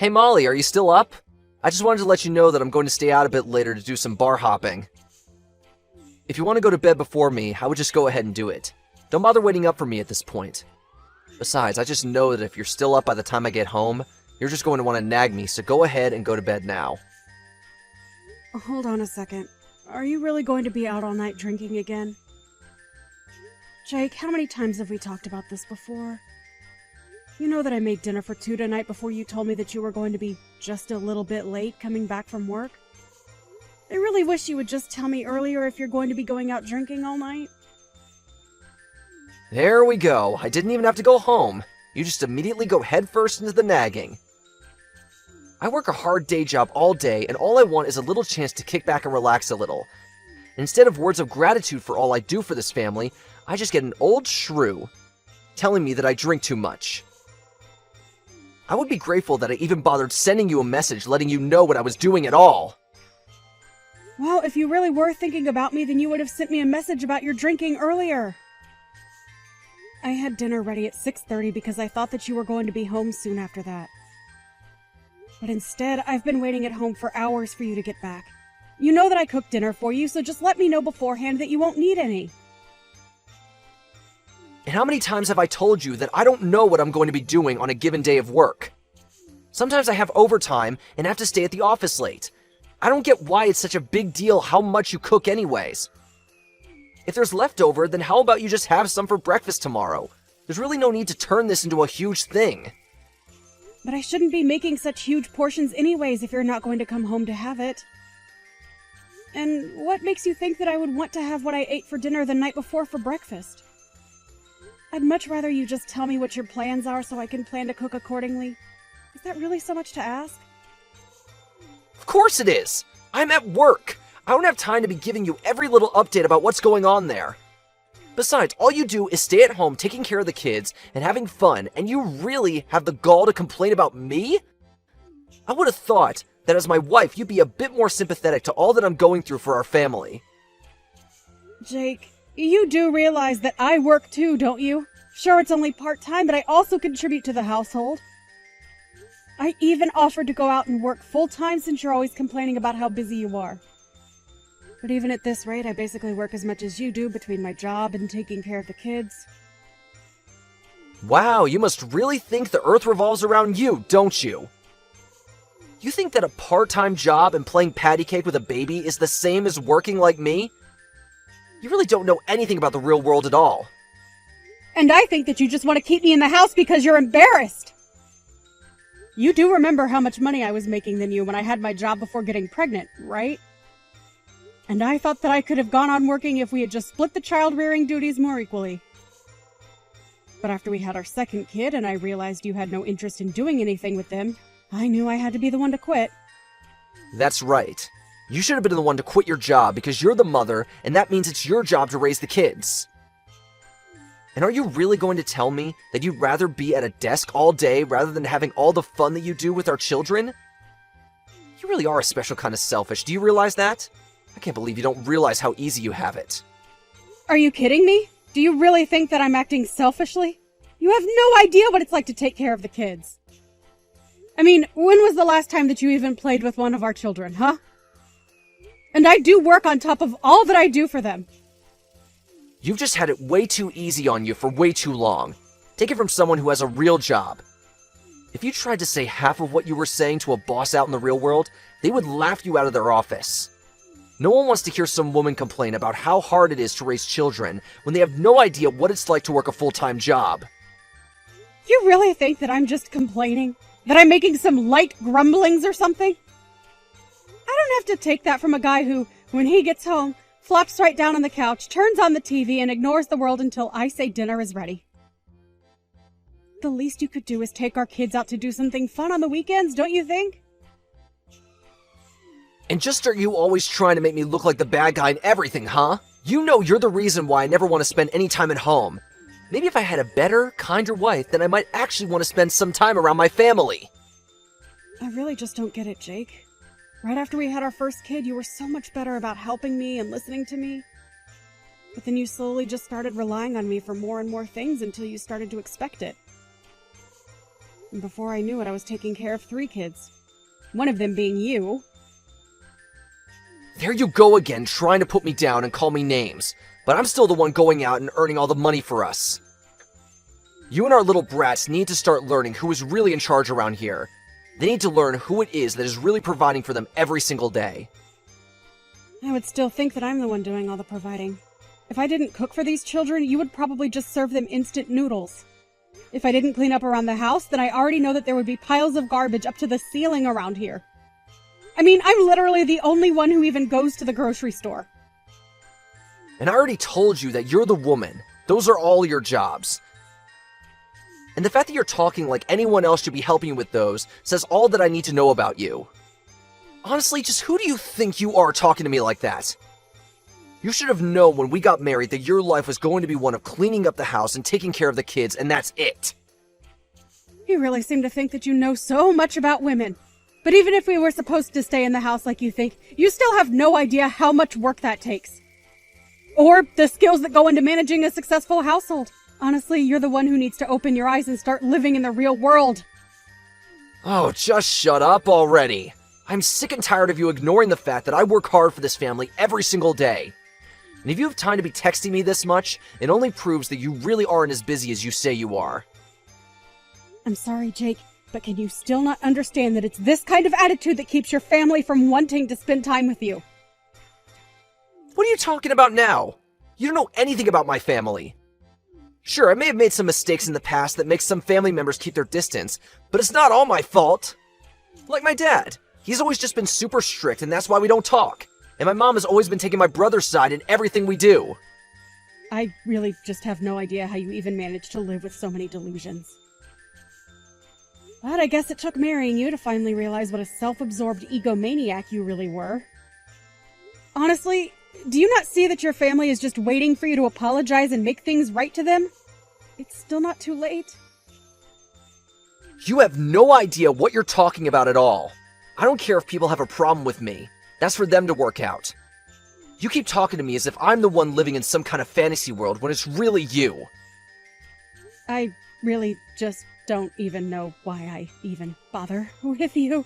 Hey Molly, are you still up? I just wanted to let you know that I'm going to stay out a bit later to do some bar hopping. If you want to go to bed before me, I would just go ahead and do it. Don't bother waiting up for me at this point. Besides, I just know that if you're still up by the time I get home, you're just going to want to nag me, so go ahead and go to bed now. Hold on a second. Are you really going to be out all night drinking again? Jake, how many times have we talked about this before? You know that I made dinner for two tonight before you told me that you were going to be just a little bit late coming back from work? I really wish you would just tell me earlier if you're going to be going out drinking all night. There we go. I didn't even have to go home. You just immediately go headfirst into the nagging. I work a hard day job all day, and all I want is a little chance to kick back and relax a little. Instead of words of gratitude for all I do for this family, I just get an old shrew telling me that I drink too much. I would be grateful that I even bothered sending you a message letting you know what I was doing at all. Well, if you really were thinking about me, then you would have sent me a message about your drinking earlier. I had dinner ready at 6:30 because I thought that you were going to be home soon after that. But instead, I've been waiting at home for hours for you to get back. You know that I cooked dinner for you, so just let me know beforehand that you won't need any. And how many times have I told you that I don't know what I'm going to be doing on a given day of work? Sometimes I have overtime and have to stay at the office late. I don't get why it's such a big deal how much you cook anyways. If there's leftover, then how about you just have some for breakfast tomorrow? There's really no need to turn this into a huge thing. But I shouldn't be making such huge portions anyways if you're not going to come home to have it. And what makes you think that I would want to have what I ate for dinner the night before for breakfast? I'd much rather you just tell me what your plans are so I can plan to cook accordingly. Is that really so much to ask? Of course it is! I'm at work! I don't have time to be giving you every little update about what's going on there. Besides, all you do is stay at home taking care of the kids and having fun, and you really have the gall to complain about me? I would have thought that as my wife, you'd be a bit more sympathetic to all that I'm going through for our family. Jake, you do realize that I work too, don't you? Sure, it's only part-time, but I also contribute to the household. I even offered to go out and work full-time since you're always complaining about how busy you are. But even at this rate, I basically work as much as you do between my job and taking care of the kids. Wow, you must really think the earth revolves around you, don't you? You think that a part-time job and playing patty cake with a baby is the same as working like me? You really don't know anything about the real world at all. And I think that you just want to keep me in the house because you're embarrassed. You do remember how much money I was making than you when I had my job before getting pregnant, right? And I thought that I could have gone on working if we had just split the child-rearing duties more equally. But after we had our second kid and I realized you had no interest in doing anything with them, I knew I had to be the one to quit. That's right. You should have been the one to quit your job because you're the mother, and that means it's your job to raise the kids. And are you really going to tell me that you'd rather be at a desk all day rather than having all the fun that you do with our children? You really are a special kind of selfish. Do you realize that? I can't believe you don't realize how easy you have it. Are you kidding me? Do you really think that I'm acting selfishly? You have no idea what it's like to take care of the kids. I mean, when was the last time that you even played with one of our children, huh? And I do work on top of all that I do for them. You've just had it way too easy on you for way too long. Take it from someone who has a real job. If you tried to say half of what you were saying to a boss out in the real world, they would laugh you out of their office. No one wants to hear some woman complain about how hard it is to raise children when they have no idea what it's like to work a full-time job. You really think that I'm just complaining? That I'm making some light grumblings or something? I don't have to take that from a guy who, when he gets home, flops right down on the couch, turns on the TV, and ignores the world until I say dinner is ready. The least you could do is take our kids out to do something fun on the weekends, don't you think? And just are you always trying to make me look like the bad guy in everything, huh? You know you're the reason why I never want to spend any time at home. Maybe if I had a better, kinder wife, then I might actually want to spend some time around my family. I really just don't get it, Jake. Right after we had our first kid, you were so much better about helping me and listening to me. But then you slowly just started relying on me for more and more things until you started to expect it. And before I knew it, I was taking care of 3 kids. One of them being you. There you go again, trying to put me down and call me names. But I'm still the one going out and earning all the money for us. You and our little brats need to start learning who is really in charge around here. They need to learn who it is that is really providing for them every single day. I would still think that I'm the one doing all the providing. If I didn't cook for these children, you would probably just serve them instant noodles. If I didn't clean up around the house, then I already know that there would be piles of garbage up to the ceiling around here. I mean, I'm literally the only one who even goes to the grocery store. And I already told you that you're the woman. Those are all your jobs. And the fact that you're talking like anyone else should be helping you with those says all that I need to know about you. Honestly, just who do you think you are talking to me like that? You should have known when we got married that your life was going to be one of cleaning up the house and taking care of the kids, and that's it. You really seem to think that you know so much about women. But even if we were supposed to stay in the house like you think, you still have no idea how much work that takes. Or the skills that go into managing a successful household. Honestly, you're the one who needs to open your eyes and start living in the real world. Oh, just shut up already. I'm sick and tired of you ignoring the fact that I work hard for this family every single day. And if you have time to be texting me this much, it only proves that you really aren't as busy as you say you are. I'm sorry, Jake, but can you still not understand that it's this kind of attitude that keeps your family from wanting to spend time with you? What are you talking about now? You don't know anything about my family. Sure, I may have made some mistakes in the past that make some family members keep their distance, but it's not all my fault. Like my dad. He's always just been super strict, and that's why we don't talk. And my mom has always been taking my brother's side in everything we do. I really just have no idea how you even managed to live with so many delusions. But I guess it took marrying you to finally realize what a self-absorbed egomaniac you really were. Honestly, do you not see that your family is just waiting for you to apologize and make things right to them? It's still not too late. You have no idea what you're talking about at all. I don't care if people have a problem with me. That's for them to work out. You keep talking to me as if I'm the one living in some kind of fantasy world when it's really you. I really just don't even know why I even bother with you.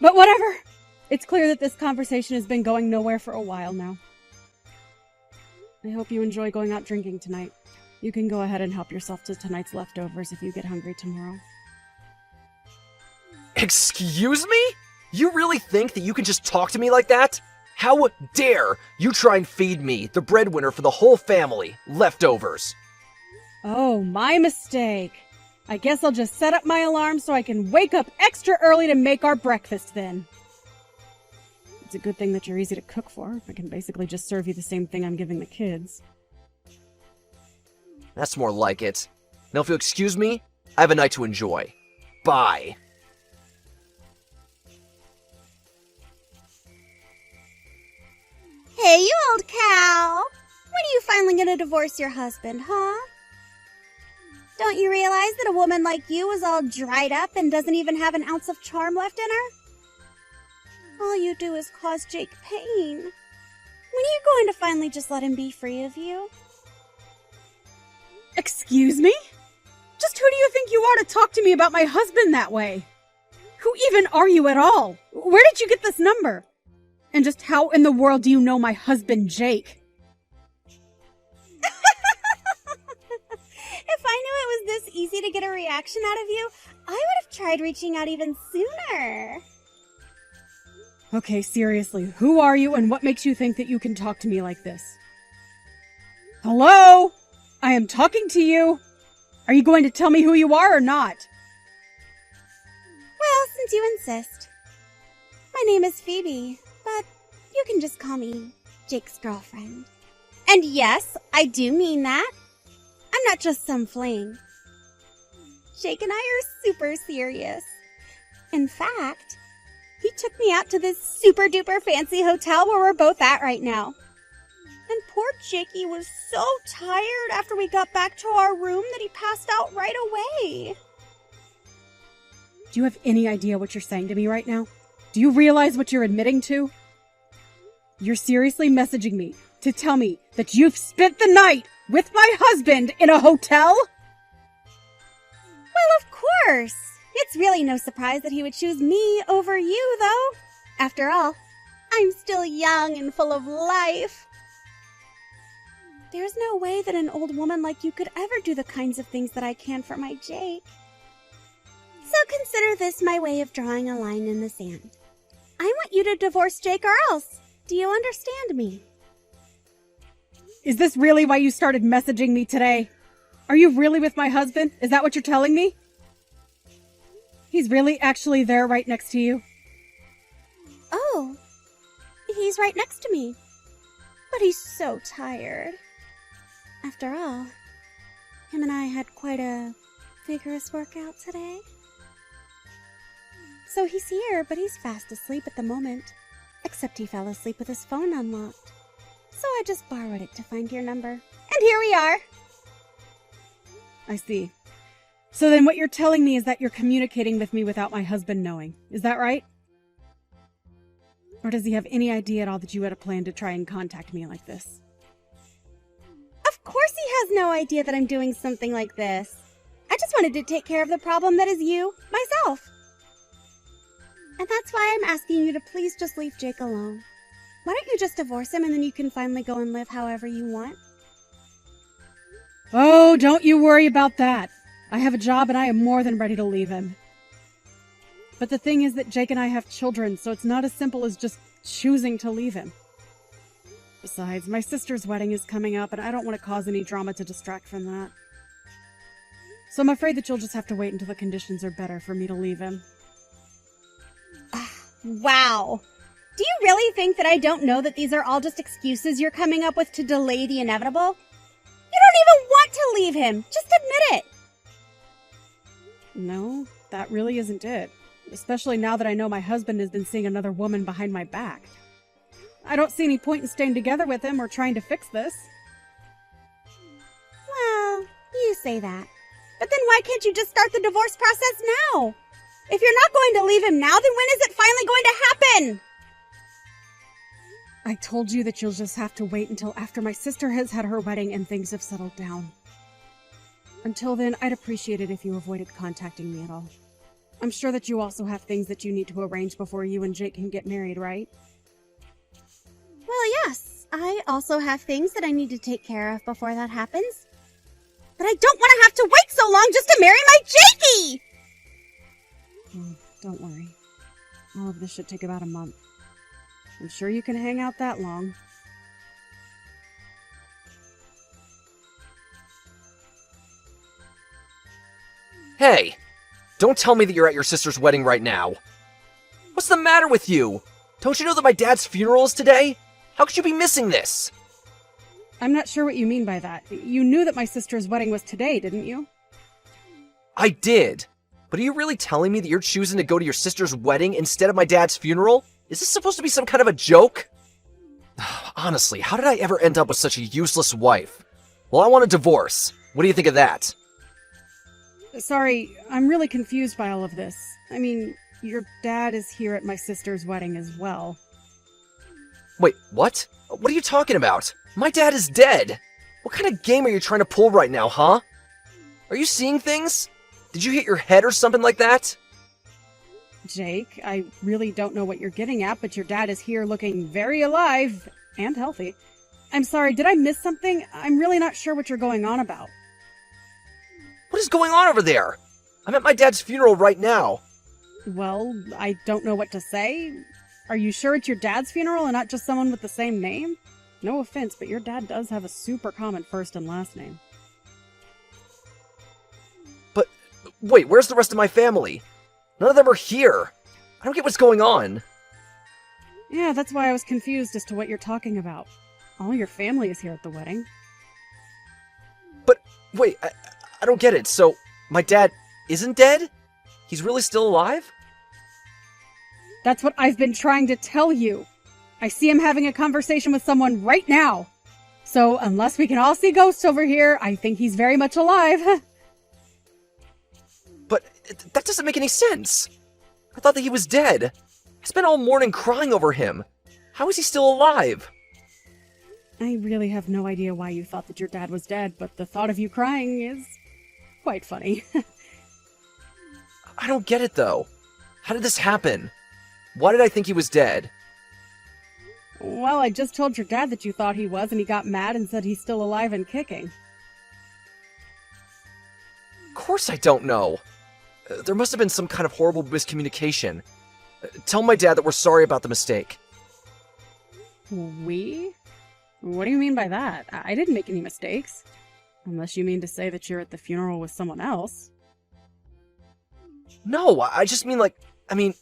But whatever. It's clear that this conversation has been going nowhere for a while now. I hope you enjoy going out drinking tonight. You can go ahead and help yourself to tonight's leftovers if you get hungry tomorrow. Excuse me? You really think that you can just talk to me like that? How dare you try and feed me, the breadwinner for the whole family, leftovers? Oh, my mistake. I guess I'll just set up my alarm so I can wake up extra early to make our breakfast then. It's a good thing that you're easy to cook for. I can basically just serve you the same thing I'm giving the kids. That's more like it. Now if you'll excuse me, I have a night to enjoy. Bye. Hey, you old cow! When are you finally gonna divorce your husband, huh? Don't you realize that a woman like you is all dried up and doesn't even have an ounce of charm left in her? All you do is cause Jake pain. When are you going to finally just let him be free of you? Excuse me? Just who do you think you are to talk to me about my husband that way? Who even are you at all? Where did you get this number? And just how in the world do you know my husband, Jake? If I knew it was this easy to get a reaction out of you, I would have tried reaching out even sooner. Okay, seriously, who are you and what makes you think that you can talk to me like this? Hello? I am talking to you. Are you going to tell me who you are or not? Well, since you insist. My name is Phoebe, but you can just call me Jake's girlfriend. And yes, I do mean that. I'm not just some fling. Jake and I are super serious. In fact, he took me out to this super duper fancy hotel where we're both at right now. And poor Jakey was so tired after we got back to our room that he passed out right away. Do you have any idea what you're saying to me right now? Do you realize what you're admitting to? You're seriously messaging me to tell me that you've spent the night with my husband in a hotel? Well, of course. It's really no surprise that he would choose me over you, though. After all, I'm still young and full of life. There's no way that an old woman like you could ever do the kinds of things that I can for my Jake. So consider this my way of drawing a line in the sand. I want you to divorce Jake or else. Do you understand me? Is this really why you started messaging me today? Are you really with my husband? Is that what you're telling me? He's really actually there right next to you? Oh, he's right next to me. But he's so tired. After all, him and I had quite a vigorous workout today. So he's here, but he's fast asleep at the moment. Except he fell asleep with his phone unlocked. So I just borrowed it to find your number. And here we are! I see. So then what you're telling me is that you're communicating with me without my husband knowing. Is that right? Or does he have any idea at all that you had a plan to try and contact me like this? Of course he has no idea that I'm doing something like this. I just wanted to take care of the problem that is you, myself. And that's why I'm asking you to please just leave Jake alone. Why don't you just divorce him and then you can finally go and live however you want? Oh, don't you worry about that. I have a job and I am more than ready to leave him. But the thing is that Jake and I have children, so it's not as simple as just choosing to leave him. Besides, my sister's wedding is coming up and I don't want to cause any drama to distract from that. So I'm afraid that you'll just have to wait until the conditions are better for me to leave him. Wow. Do you really think that I don't know that these are all just excuses you're coming up with to delay the inevitable? You don't even want to leave him. Just admit it. No, that really isn't it. Especially now that I know my husband has been seeing another woman behind my back. I don't see any point in staying together with him or trying to fix this. Well, you say that. But then why can't you just start the divorce process now? If you're not going to leave him now, then when is it finally going to happen? I told you that you'll just have to wait until after my sister has had her wedding and things have settled down. Until then, I'd appreciate it if you avoided contacting me at all. I'm sure that you also have things that you need to arrange before you and Jake can get married, right? Well, yes. I also have things that I need to take care of before that happens. But I don't want to have to wait so long just to marry my Jakey! Don't worry. All of this should take about a month. I'm sure you can hang out that long. Hey! Don't tell me that you're at your sister's wedding right now. What's the matter with you? Don't you know that my dad's funeral is today? How could you be missing this? I'm not sure what you mean by that. You knew that my sister's wedding was today, didn't you? I did. But are you really telling me that you're choosing to go to your sister's wedding instead of my dad's funeral? Is this supposed to be some kind of a joke? Honestly, how did I ever end up with such a useless wife? Well, I want a divorce. What do you think of that? Sorry, I'm really confused by all of this. I mean, your dad is here at my sister's wedding as well. Wait, what? What are you talking about? My dad is dead! What kind of game are you trying to pull right now, huh? Are you seeing things? Did you hit your head or something like that? Jake, I really don't know what you're getting at, but your dad is here looking very alive and healthy. I'm sorry, did I miss something? I'm really not sure what you're going on about. What is going on over there? I'm at my dad's funeral right now. Well, I don't know what to say. Are you sure it's your dad's funeral and not just someone with the same name? No offense, but your dad does have a super common first and last name. But, wait, where's the rest of my family? None of them are here. I don't get what's going on. Yeah, that's why I was confused as to what you're talking about. All your family is here at the wedding. But, wait, I don't get it. So, my dad isn't dead? He's really still alive? That's what I've been trying to tell you. I see him having a conversation with someone right now. So, unless we can all see ghosts over here, I think he's very much alive. But that doesn't make any sense. I thought that he was dead. I spent all morning crying over him. How is he still alive? I really have no idea why you thought that your dad was dead, but the thought of you crying is quite funny. I don't get it, though. How did this happen? Why did I think he was dead? Well, I just told your dad that you thought he was, and he got mad and said he's still alive and kicking. Of course I don't know. There must have been some kind of horrible miscommunication. Tell my dad that we're sorry about the mistake. We? What do you mean by that? I didn't make any mistakes. Unless you mean to say that you're at the funeral with someone else. No, I just mean me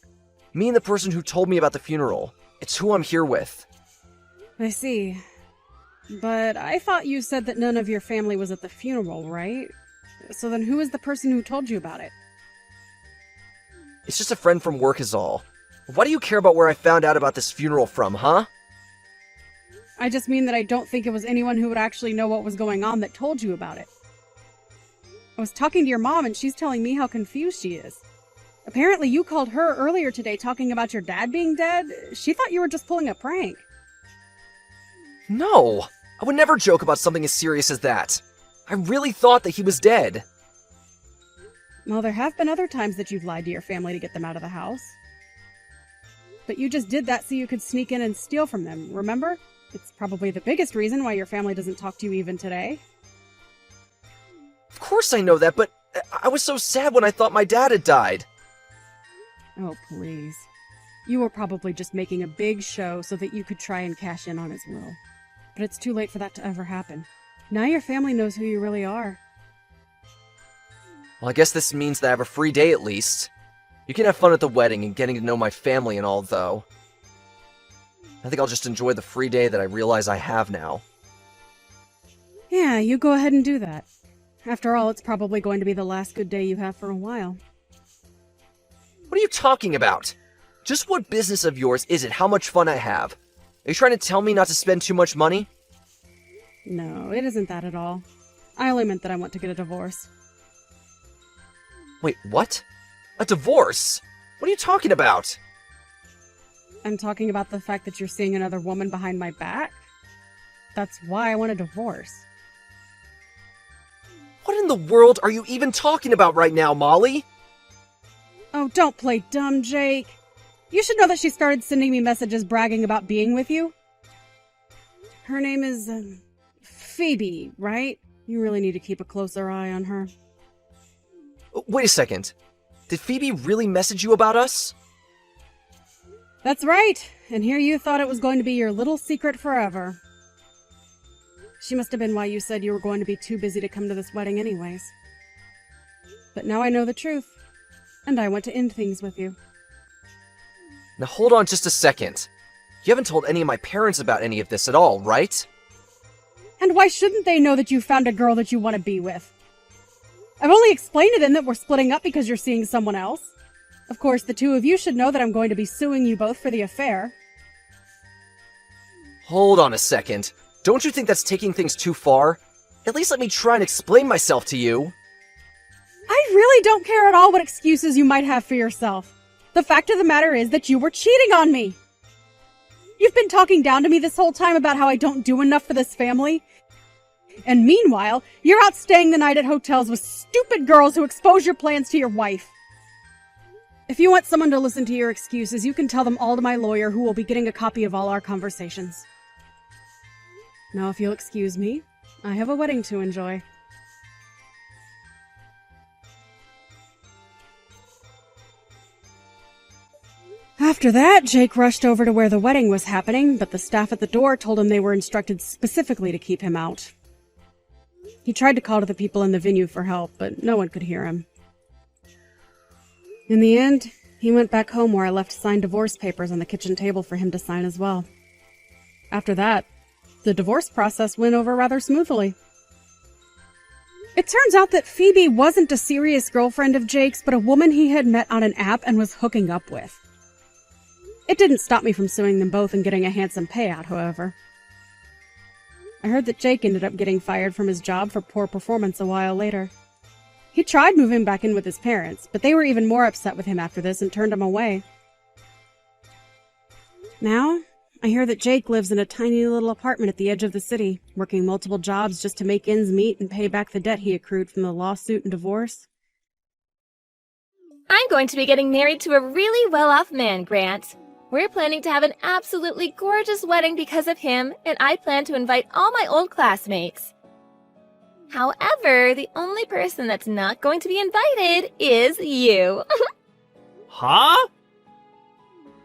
and the person who told me about the funeral. It's who I'm here with. I see. But I thought you said that none of your family was at the funeral, right? So then who is the person who told you about it? It's just a friend from work is all. Why do you care about where I found out about this funeral from, huh? I just mean that I don't think it was anyone who would actually know what was going on that told you about it. I was talking to your mom and she's telling me how confused she is. Apparently you called her earlier today talking about your dad being dead. She thought you were just pulling a prank. No, I would never joke about something as serious as that. I really thought that he was dead. Well, there have been other times that you've lied to your family to get them out of the house. But you just did that so you could sneak in and steal from them, remember? It's probably the biggest reason why your family doesn't talk to you even today. Of course I know that, but I was so sad when I thought my dad had died. Oh, please. You were probably just making a big show so that you could try and cash in on his will. But it's too late for that to ever happen. Now your family knows who you really are. Well, I guess this means that I have a free day at least. You can have fun at the wedding and getting to know my family and all, though. I think I'll just enjoy the free day that I realize I have now. Yeah, you go ahead and do that. After all, it's probably going to be the last good day you have for a while. What are you talking about? Just what business of yours is it how much fun I have? Are you trying to tell me not to spend too much money? No, it isn't that at all. I only meant that I want to get a divorce. Wait, what? A divorce? What are you talking about? I'm talking about the fact that you're seeing another woman behind my back. That's why I want a divorce. What in the world are you even talking about right now, Molly? Oh, don't play dumb, Jake. You should know that she started sending me messages bragging about being with you. Her name is, Phoebe, right? You really need to keep a closer eye on her. Wait a second. Did Phoebe really message you about us? That's right. And here you thought it was going to be your little secret forever. She must have been why you said you were going to be too busy to come to this wedding anyways. But now I know the truth. And I want to end things with you. Now hold on just a second. You haven't told any of my parents about any of this at all, right? And why shouldn't they know that you found a girl that you want to be with? I've only explained to them that we're splitting up because you're seeing someone else. Of course, the two of you should know that I'm going to be suing you both for the affair. Hold on a second. Don't you think that's taking things too far? At least let me try and explain myself to you. I really don't care at all what excuses you might have for yourself. The fact of the matter is that you were cheating on me. You've been talking down to me this whole time about how I don't do enough for this family. And meanwhile, you're out staying the night at hotels with stupid girls who expose your plans to your wife. If you want someone to listen to your excuses, you can tell them all to my lawyer, who will be getting a copy of all our conversations. Now, if you'll excuse me, I have a wedding to enjoy. After that, Jake rushed over to where the wedding was happening, but the staff at the door told him they were instructed specifically to keep him out. He tried to call to the people in the venue for help, but no one could hear him. In the end, he went back home where I left signed divorce papers on the kitchen table for him to sign as well. After that, the divorce process went over rather smoothly. It turns out that Phoebe wasn't a serious girlfriend of Jake's, but a woman he had met on an app and was hooking up with. It didn't stop me from suing them both and getting a handsome payout, however. I heard that Jake ended up getting fired from his job for poor performance a while later. He tried moving back in with his parents, but they were even more upset with him after this and turned him away. Now, I hear that Jake lives in a tiny little apartment at the edge of the city, working multiple jobs just to make ends meet and pay back the debt he accrued from the lawsuit and divorce. I'm going to be getting married to a really well-off man, Grant. We're planning to have an absolutely gorgeous wedding because of him, and I plan to invite all my old classmates. However, the only person that's not going to be invited is you. Huh?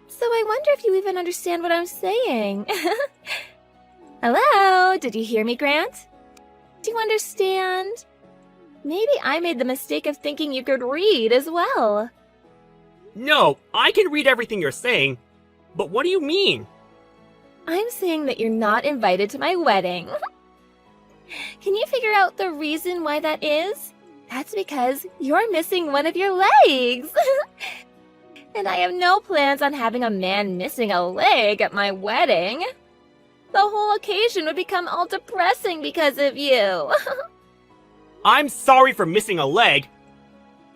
So I wonder if you even understand what I'm saying. Hello? Did you hear me, Grant? Do you understand? Maybe I made the mistake of thinking you could read as well. No, I can read everything you're saying, but what do you mean? I'm saying that you're not invited to my wedding. Can you figure out the reason why that is? That's because you're missing one of your legs. And I have no plans on having a man missing a leg at my wedding. The whole occasion would become all depressing because of you. I'm sorry for missing a leg,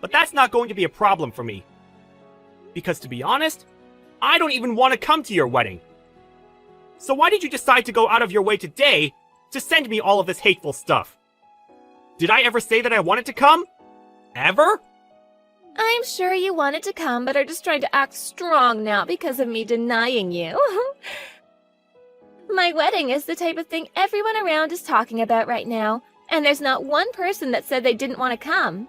but that's not going to be a problem for me. Because to be honest, I don't even want to come to your wedding. So why did you decide to go out of your way today to send me all of this hateful stuff? Did I ever say that I wanted to come? Ever? I'm sure you wanted to come, but are just trying to act strong now because of me denying you. My wedding is the type of thing everyone around is talking about right now, and there's not one person that said they didn't want to come.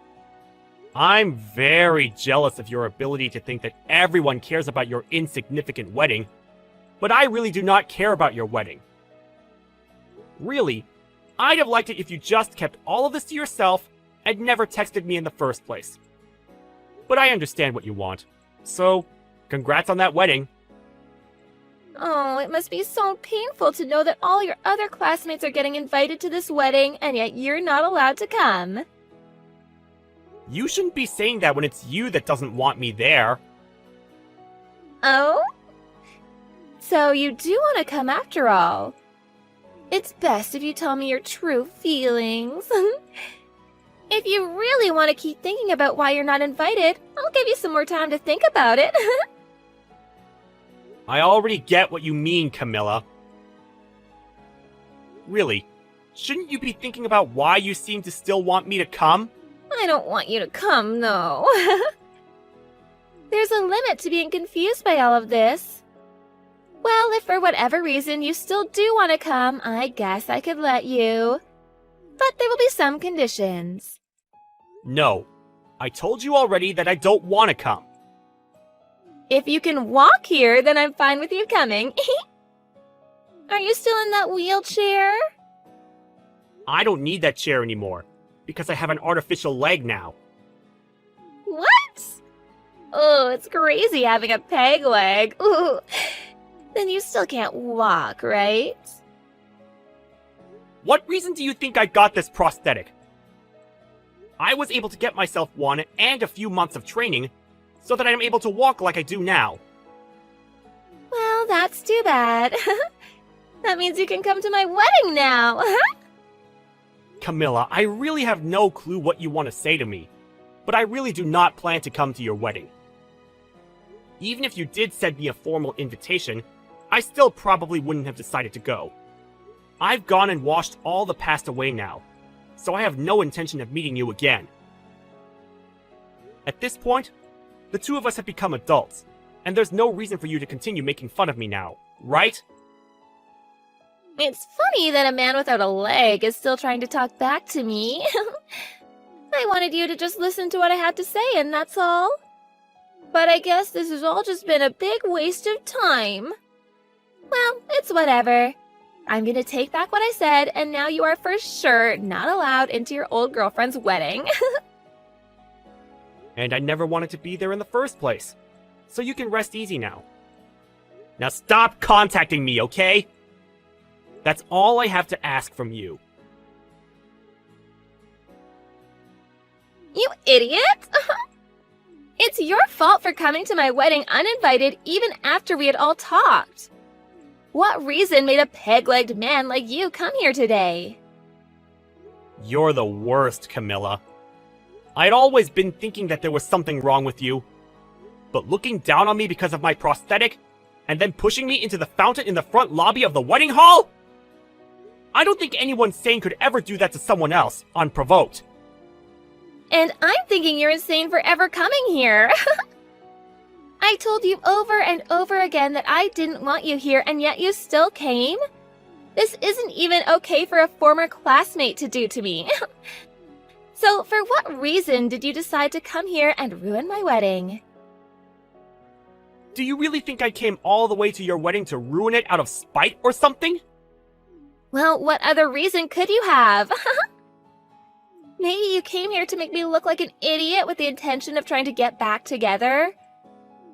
I'm very jealous of your ability to think that everyone cares about your insignificant wedding, but I really do not care about your wedding. Really, I'd have liked it if you just kept all of this to yourself and never texted me in the first place. But I understand what you want, so congrats on that wedding. Oh, it must be so painful to know that all your other classmates are getting invited to this wedding, and yet you're not allowed to come. You shouldn't be saying that when it's you that doesn't want me there. Oh? So you do want to come after all. It's best if you tell me your true feelings. If you really want to keep thinking about why you're not invited, I'll give you some more time to think about it. I already get what you mean, Camilla. Really, shouldn't you be thinking about why you seem to still want me to come? I don't want you to come, no. There's a limit to being confused by all of this. Well, if for whatever reason you still do want to come, I guess I could let you. But there will be some conditions. No. I told you already that I don't want to come. If you can walk here, then I'm fine with you coming. Are you still in that wheelchair? I don't need that chair anymore, because I have an artificial leg now. What? Oh, it's crazy having a peg leg. Ooh. Then you still can't walk, right? What reason do you think I got this prosthetic? I was able to get myself one and a few months of training so that I'm able to walk like I do now. Well, that's too bad. That means you can come to my wedding now. Camilla, I really have no clue what you want to say to me, but I really do not plan to come to your wedding. Even if you did send me a formal invitation, I still probably wouldn't have decided to go. I've gone and washed all the past away now, so I have no intention of meeting you again. At this point, the two of us have become adults, and there's no reason for you to continue making fun of me now, right? It's funny that a man without a leg is still trying to talk back to me. I wanted you to just listen to what I had to say, and that's all. But I guess this has all just been a big waste of time. Well, it's whatever. I'm gonna take back what I said, and now you are for sure not allowed into your old girlfriend's wedding. And I never wanted to be there in the first place, so you can rest easy now. Now stop contacting me, okay? That's all I have to ask from you. You idiot! It's your fault for coming to my wedding uninvited even after we had all talked. What reason made a peg-legged man like you come here today? You're the worst, Camilla. I'd always been thinking that there was something wrong with you. But looking down on me because of my prosthetic, and then pushing me into the fountain in the front lobby of the wedding hall? I don't think anyone sane could ever do that to someone else, unprovoked. And I'm thinking you're insane for ever coming here. I told you over and over again that I didn't want you here, and yet you still came? This isn't even okay for a former classmate to do to me. So, for what reason did you decide to come here and ruin my wedding? Do you really think I came all the way to your wedding to ruin it out of spite or something? Well, what other reason could you have? Maybe you came here to make me look like an idiot with the intention of trying to get back together?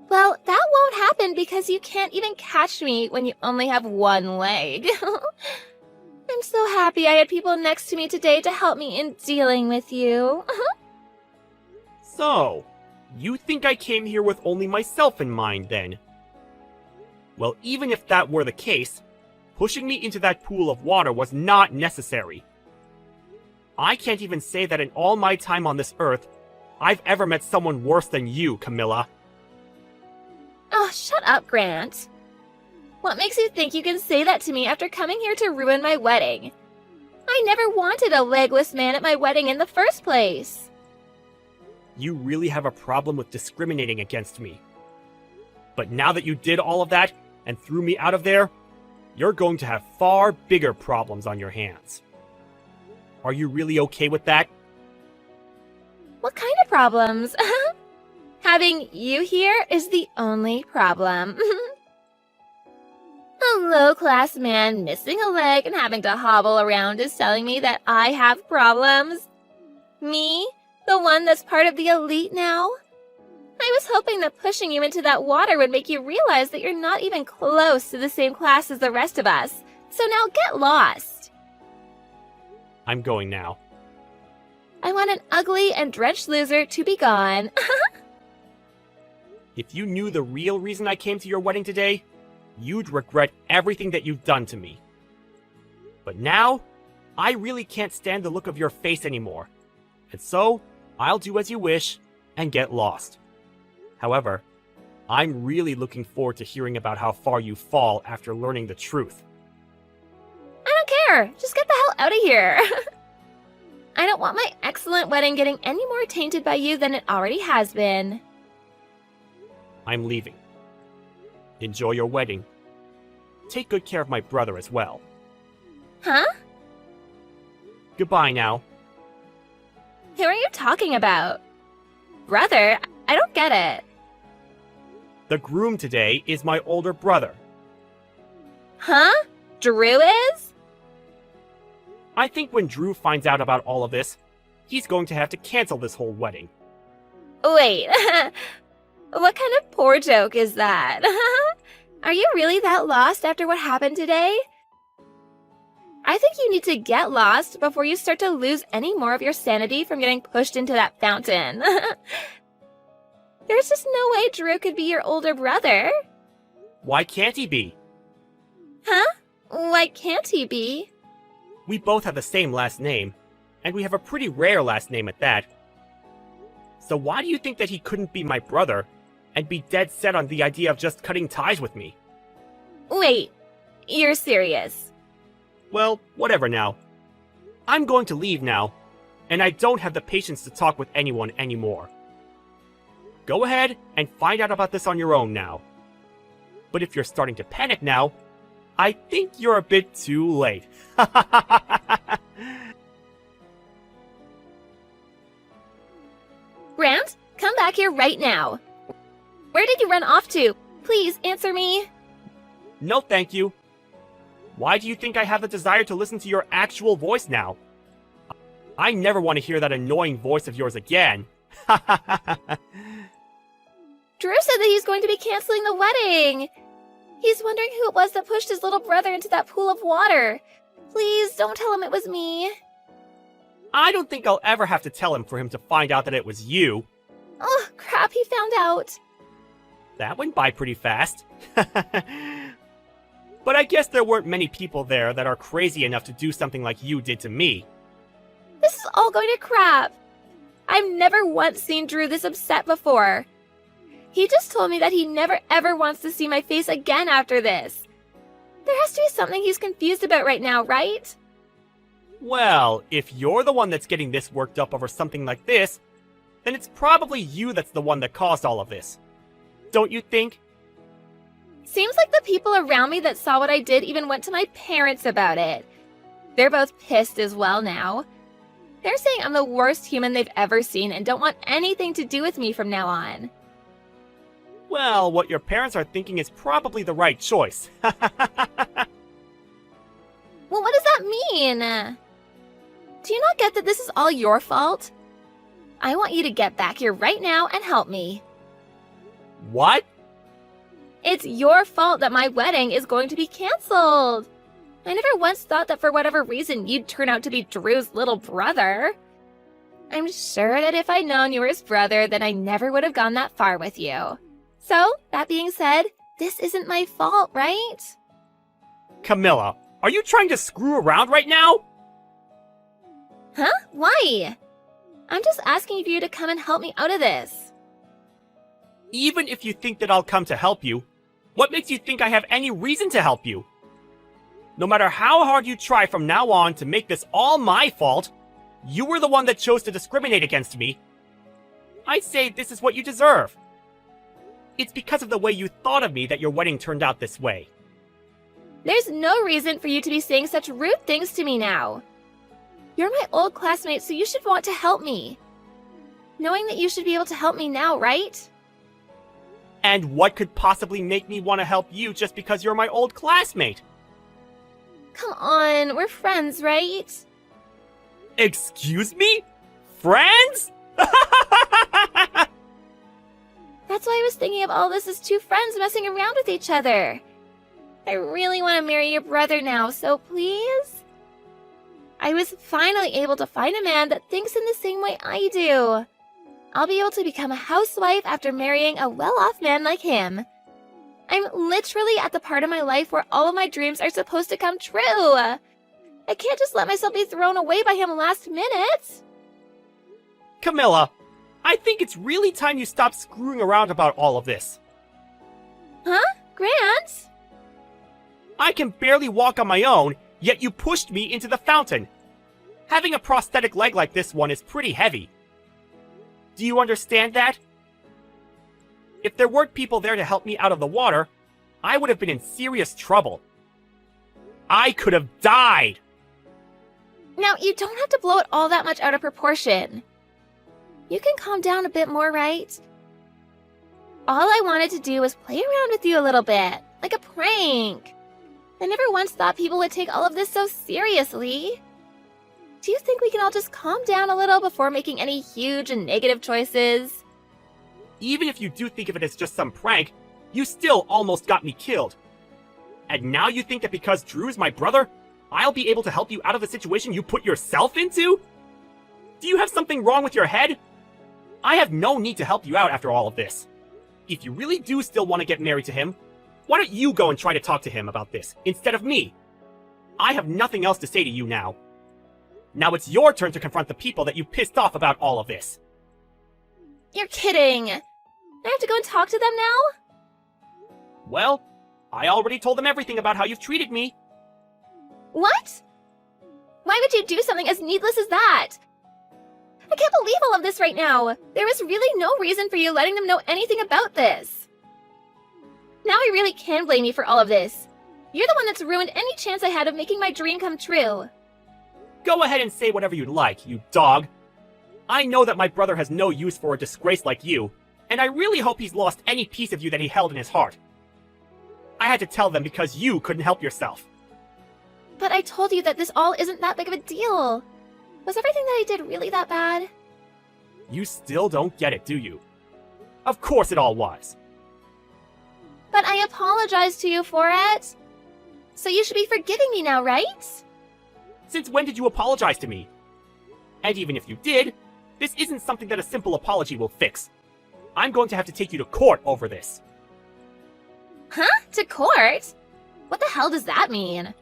Well, that won't happen because you can't even catch me when you only have one leg. I'm so happy I had people next to me today to help me in dealing with you. So, you think I came here with only myself in mind, then? Well, even if that were the case, pushing me into that pool of water was not necessary. I can't even say that in all my time on this earth, I've ever met someone worse than you, Camilla. Oh, shut up, Grant. What makes you think you can say that to me after coming here to ruin my wedding? I never wanted a legless man at my wedding in the first place. You really have a problem with discriminating against me. But now that you did all of that and threw me out of there, you're going to have far bigger problems on your hands. Are you really okay with that? What kind of problems? Having you here is the only problem. A low-class man missing a leg and having to hobble around is telling me that I have problems? Me? The one that's part of the elite now? I was hoping that pushing you into that water would make you realize that you're not even close to the same class as the rest of us. So now get lost. I'm going now. I want an ugly and drenched loser to be gone. If you knew the real reason I came to your wedding today, you'd regret everything that you've done to me. But now, I really can't stand the look of your face anymore. And so, I'll do as you wish and get lost. However, I'm really looking forward to hearing about how far you fall after learning the truth. I don't care. Just get the hell out of here. I don't want my excellent wedding getting any more tainted by you than it already has been. I'm leaving. Enjoy your wedding. Take good care of my brother as well. Huh? Goodbye now. Who are you talking about? Brother? I don't get it. The groom today is my older brother. Huh? Drew is? I think when Drew finds out about all of this, he's going to have to cancel this whole wedding. Wait. What kind of poor joke is that? Are you really that lost after what happened today? I think you need to get lost before you start to lose any more of your sanity from getting pushed into that fountain. There's just no way Drew could be your older brother. Why can't he be? Huh? Why can't he be? We both have the same last name, and we have a pretty rare last name at that. So why do you think that he couldn't be my brother and be dead set on the idea of just cutting ties with me? Wait, you're serious? Well, whatever now. I'm going to leave now, and I don't have the patience to talk with anyone anymore. Go ahead and find out about this on your own now. But if you're starting to panic now, I think you're a bit too late. Grant, come back here right now. Where did you run off to? Please answer me. No, thank you. Why do you think I have the desire to listen to your actual voice now? I never want to hear that annoying voice of yours again. Drew said that he's going to be canceling the wedding. He's wondering who it was that pushed his little brother into that pool of water. Please don't tell him it was me. I don't think I'll ever have to tell him for him to find out that it was you. Oh, crap, he found out. That went by pretty fast. But I guess there weren't many people there that are crazy enough to do something like you did to me. This is all going to crap. I've never once seen Drew this upset before. He just told me that he never ever wants to see my face again after this. There has to be something he's confused about right now, right? Well, if you're the one that's getting this worked up over something like this, then it's probably you that's the one that caused all of this. Don't you think? Seems like the people around me that saw what I did even went to my parents about it. They're both pissed as well now. They're saying I'm the worst human they've ever seen and don't want anything to do with me from now on. Well, what your parents are thinking is probably the right choice. Well, what does that mean? Do you not get that this is all your fault? I want you to get back here right now and help me. What? It's your fault that my wedding is going to be canceled. I never once thought that for whatever reason you'd turn out to be Drew's little brother. I'm sure that if I'd known you were his brother, then I never would have gone that far with you. So, that being said, this isn't my fault, right? Camilla, are you trying to screw around right now? Huh? Why? I'm just asking for you to come and help me out of this. Even if you think that I'll come to help you, what makes you think I have any reason to help you? No matter how hard you try from now on to make this all my fault, you were the one that chose to discriminate against me. I say this is what you deserve. It's because of the way you thought of me that your wedding turned out this way. There's no reason for you to be saying such rude things to me now. You're my old classmate, so you should want to help me. Knowing that you should be able to help me now, right? And what could possibly make me want to help you just because you're my old classmate? Come on, we're friends, right? Excuse me? Friends? That's why I was thinking of all this as two friends messing around with each other. I really want to marry your brother now, so please? I was finally able to find a man that thinks in the same way I do. I'll be able to become a housewife after marrying a well-off man like him. I'm literally at the part of my life where all of my dreams are supposed to come true. I can't just let myself be thrown away by him last minute. Camilla, I think it's really time you stop screwing around about all of this. Huh? Grant? I can barely walk on my own, yet you pushed me into the fountain. Having a prosthetic leg like this one is pretty heavy. Do you understand that? If there weren't people there to help me out of the water, I would have been in serious trouble. I could have died! Now, you don't have to blow it all that much out of proportion. You can calm down a bit more, right? All I wanted to do was play around with you a little bit, like a prank. I never once thought people would take all of this so seriously. Do you think we can all just calm down a little before making any huge and negative choices? Even if you do think of it as just some prank, you still almost got me killed. And now you think that because Drew's my brother, I'll be able to help you out of the situation you put yourself into? Do you have something wrong with your head? I have no need to help you out after all of this. If you really do still want to get married to him, why don't you go and try to talk to him about this, instead of me? I have nothing else to say to you now. Now it's your turn to confront the people that you pissed off about all of this. You're kidding. I have to go and talk to them now? Well, I already told them everything about how you've treated me. What? Why would you do something as needless as that? I can't believe all of this right now. There is really no reason for you letting them know anything about this. Now I really can blame you for all of this. You're the one that's ruined any chance I had of making my dream come true. Go ahead and say whatever you'd like, you dog. I know that my brother has no use for a disgrace like you, and I really hope he's lost any piece of you that he held in his heart. I had to tell them because you couldn't help yourself. But I told you that this all isn't that big of a deal. Was everything that I did really that bad? You still don't get it, do you? Of course it all was. But I apologized to you for it. So you should be forgiving me now, right? Since when did you apologize to me? And even if you did, this isn't something that a simple apology will fix. I'm going to have to take you to court over this. Huh? To court? What the hell does that mean?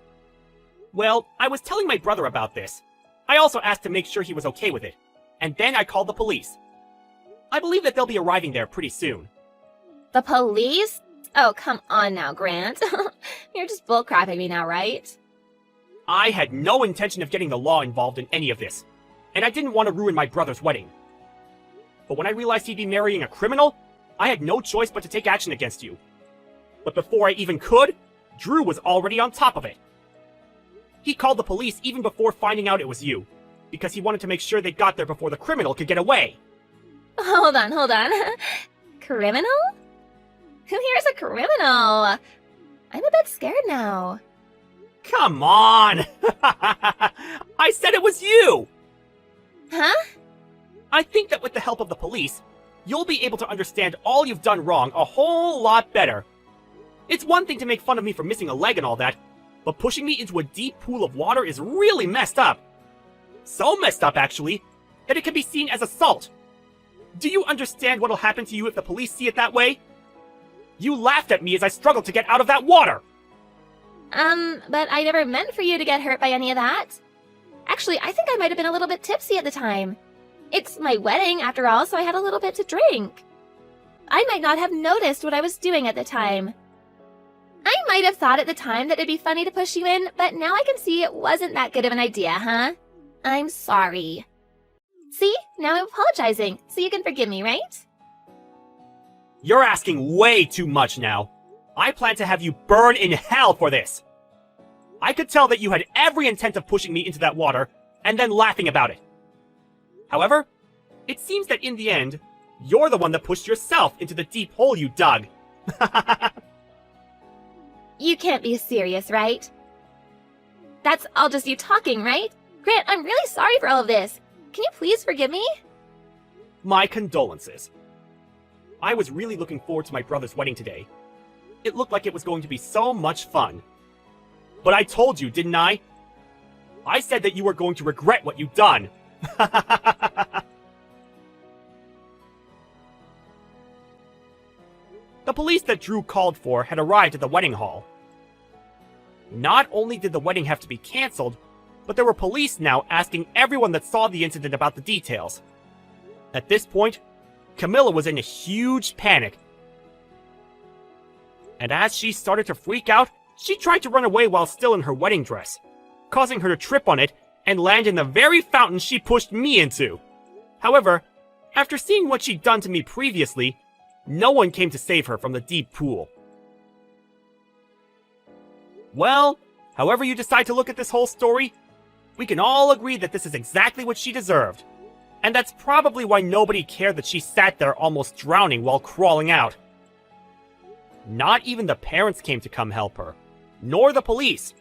Well, I was telling my brother about this. I also asked to make sure he was okay with it. And then I called the police. I believe that they'll be arriving there pretty soon. The police? Oh, come on now, Grant. You're just bullcrapping me now, right? I had no intention of getting the law involved in any of this, and I didn't want to ruin my brother's wedding. But when I realized he'd be marrying a criminal, I had no choice but to take action against you. But before I even could, Drew was already on top of it. He called the police even before finding out it was you, because he wanted to make sure they got there before the criminal could get away. Hold on. Criminal? Who here is a criminal? I'm a bit scared now. Come on! I said it was you! Huh? I think that with the help of the police, you'll be able to understand all you've done wrong a whole lot better. It's one thing to make fun of me for missing a leg and all that, but pushing me into a deep pool of water is really messed up. So messed up, actually, that it can be seen as assault. Do you understand what'll happen to you if the police see it that way? You laughed at me as I struggled to get out of that water! But I never meant for you to get hurt by any of that. Actually, I think I might have been a little bit tipsy at the time. It's my wedding, after all, so I had a little bit to drink. I might not have noticed what I was doing at the time. I might have thought at the time that it'd be funny to push you in, but now I can see it wasn't that good of an idea, huh? I'm sorry. See? Now I'm apologizing, so you can forgive me, right? You're asking way too much now. I plan to have you burn in hell for this. I could tell that you had every intent of pushing me into that water, and then laughing about it. However, it seems that in the end, you're the one that pushed yourself into the deep hole you dug. You can't be serious, right? That's all just you talking, right? Grant, I'm really sorry for all of this. Can you please forgive me? My condolences. I was really looking forward to my brother's wedding today. It looked like it was going to be so much fun. But I told you, didn't I? I said that you were going to regret what you've done. The police that Drew called for had arrived at the wedding hall. Not only did the wedding have to be cancelled, but there were police now asking everyone that saw the incident about the details. At this point, Camilla was in a huge panic. And as she started to freak out, she tried to run away while still in her wedding dress, causing her to trip on it and land in the very fountain she pushed me into. However, after seeing what she'd done to me previously, no one came to save her from the deep pool. Well, however you decide to look at this whole story, we can all agree that this is exactly what she deserved. And that's probably why nobody cared that she sat there almost drowning while crawling out. Not even the parents came to come help her, nor the police,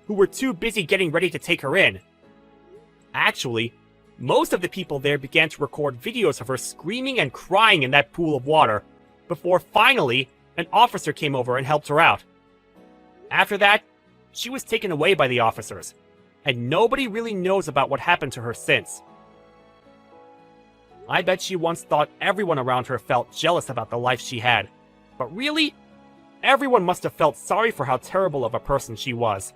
who were too busy getting ready to take her in. Actually, most of the people there began to record videos of her screaming and crying in that pool of water, before finally an officer came over and helped her out. After that, she was taken away by the officers, and nobody really knows about what happened to her since. I bet she once thought everyone around her felt jealous about the life she had, but really, everyone must have felt sorry for how terrible of a person she was.